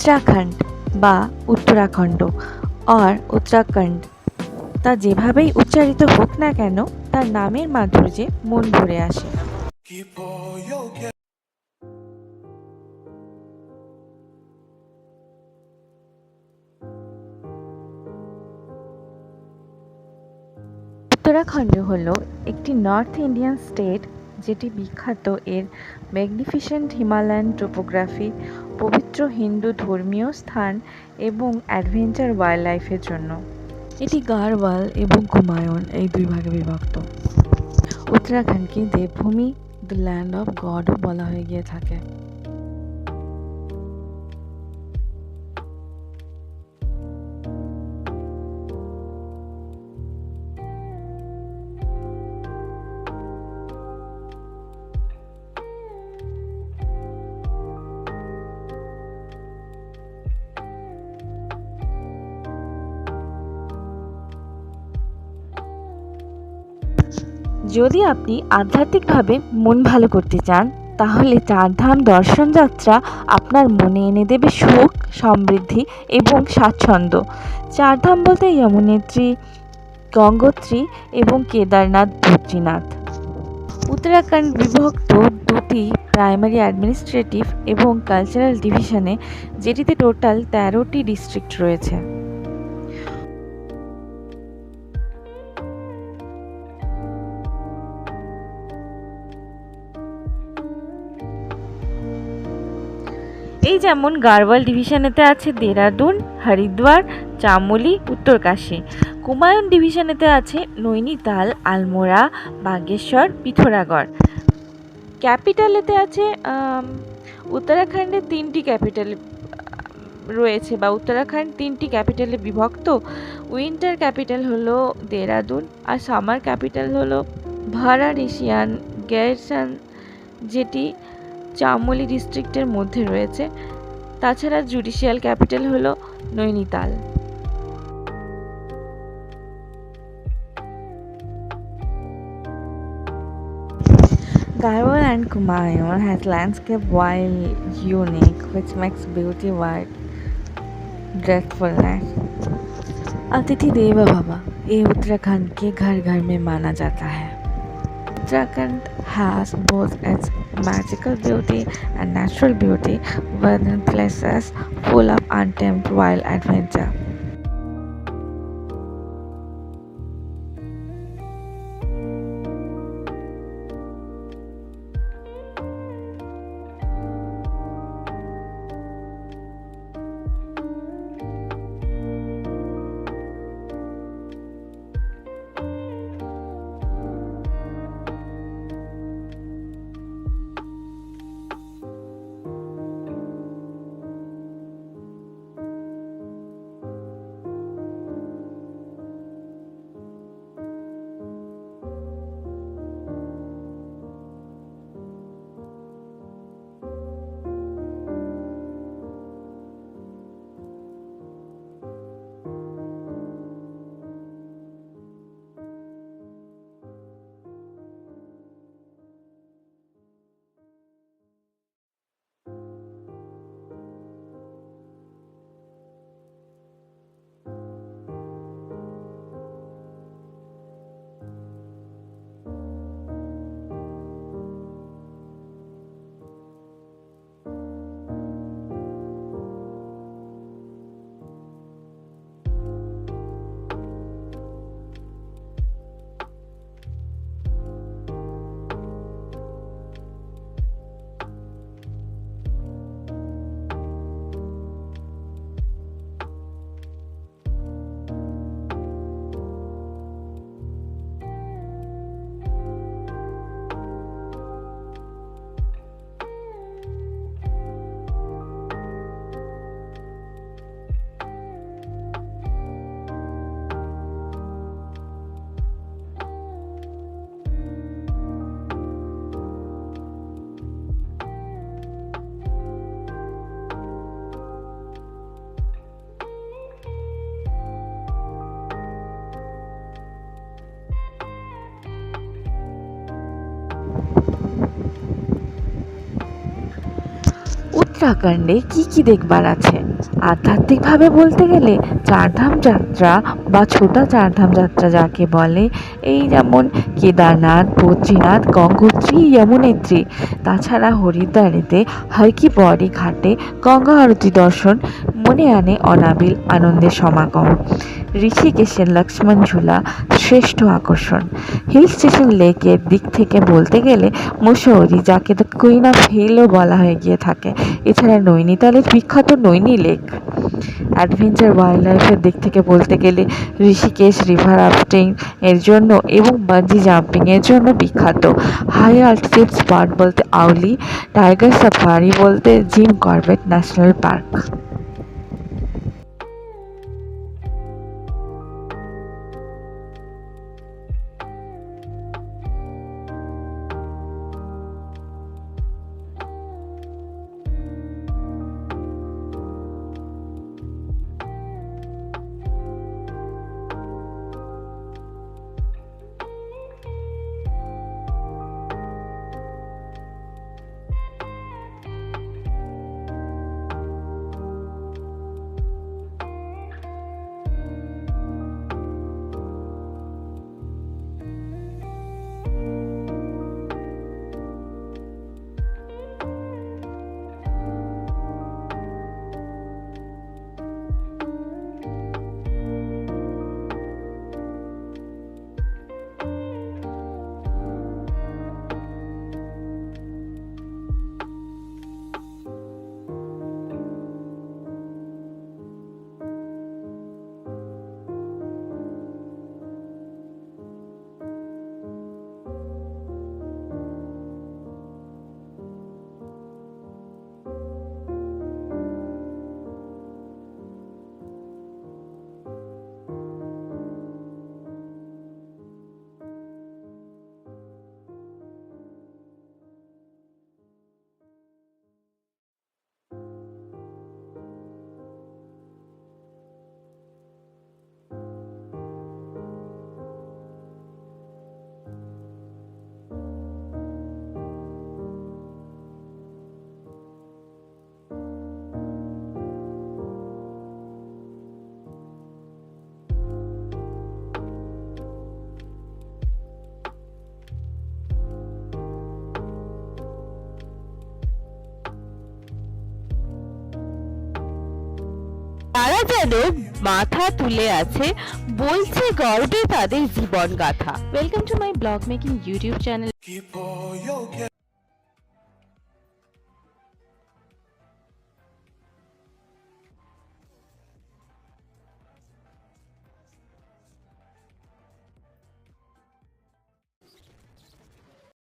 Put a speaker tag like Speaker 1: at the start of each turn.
Speaker 1: উত্তরাখণ্ড বা উত্তরাখণ্ড আর উত্তরাখণ্ড তা যেভাবেই উচ্চারিত হোক না কেন, তার নামের মাধুর্যে মন ভরে আসে। উত্তরাখণ্ড হল একটি নর্থ ইন্ডিয়ান স্টেট যেটি বিখ্যাত এর ম্যাগনিফিসেন্ট হিমালয়ান টোপোগ্রাফি, পবিত্র হিন্দু ধর্মীয় স্থান এবং অ্যাডভেঞ্চার ওয়াইল্ড লাইফের জন্য। এটি গাড়ওয়াল এবং কুমায়ুন এই দুই ভাগে বিভক্ত। উত্তরাখণ্ডকে দেবভূমি, দ্য ল্যান্ড অফ গডও বলা হয়ে গিয়ে থাকে। যদি আপনি আধ্যাত্মিকভাবে মন ভালো করতে চান, তাহলে চারধাম দর্শন যাত্রা আপনার মনে এনে দেবে সুখ, সমৃদ্ধি এবং স্বাচ্ছন্দ্য। চারধাম বলতে যমুনেত্রী, গঙ্গোত্রী এবং কেদারনাথ, বদ্রীনাথ। উত্তরাখণ্ড বিভক্ত দুটি প্রাইমারি অ্যাডমিনিস্ট্রেটিভ এবং কালচারাল ডিভিশনে, যেটিতে টোটাল 13টি ডিস্ট্রিক্ট রয়েছে। এই যেমন গাড়ওয়াল ডিভিশনেতে আছে দেরাদুন, হরিদ্বার, চামোলি, উত্তরকাশী। কুমায়ুন ডিভিশনেতে আছে নৈনিতাল, আলমোড়া, বাগেশ্বর, পিথোরাগড়। ক্যাপিটালেতে আছে উত্তরাখণ্ডের 3টি ক্যাপিটাল রয়েছে, বা উত্তরাখণ্ড 3টি ক্যাপিটালে বিভক্ত। উইন্টার ক্যাপিটাল হলো দেরাদুন, আর সামার ক্যাপিটাল হলো ভারাডিসিয়ান গ্যারসান, যেটি চামোলি ডিস্ট্রিক্টের মধ্যে রয়েছে। তাছাড়া জুডিশিয়াল ক্যাপিটাল হলো Nainital. Garhwal and Kumaon has landscape while unique, which makes beauty while dreadfulness. अतिथि देव भव, ये उत्तराखंड के घर घर में माना जाता है। Uttarakhand has both its magical beauty and natural beauty within places full of untamed wild adventure. উত্তরাখণ্ডে কি কি দেখবার আছে? আধ্যাত্মিকভাবে বলতে গেলে চারধাম যাত্রা বা ছোটা চারধাম যাত্রা যাকে বলে, এই যেমন কেদারনাথ, বদ্রীনাথ, গঙ্গোত্রী, যমুনেত্রী। তাছাড়া হরিদ্বারেতে হর কি পৌড়ি ঘাটে গঙ্গা আরতি দর্শন মনে আনে অনাবিল আনন্দের সমাগম। ঋষিকেশের লক্ষ্মণ ঝুলা শ্রেষ্ঠ আকর্ষণ। হিল স্টেশন লেকের দিক থেকে বলতে গেলে মুসৌরি, যাকে দ্য কুইন অফ হিলও বলা হয়ে গিয়ে থাকে। এছাড়া নৈনিতালের বিখ্যাত নৈনি লেক। অ্যাডভেঞ্চার ওয়াইল্ড লাইফের দিক থেকে বলতে গেলে ঋষিকেশ রিভার রাফটিং এর জন্য এবং বাঞ্জি জাম্পিং এর জন্য বিখ্যাত। হাই অল্টিটিউড স্পট বলতে আউলি, টাইগার সাফারি বলতে জিম করবেট ন্যাশনাল পার্ক। তারা যেন মাথা তুলে আছে, বলছে গর্বে তাদের জীবন গাথা। Welcome to my blog making YouTube channel.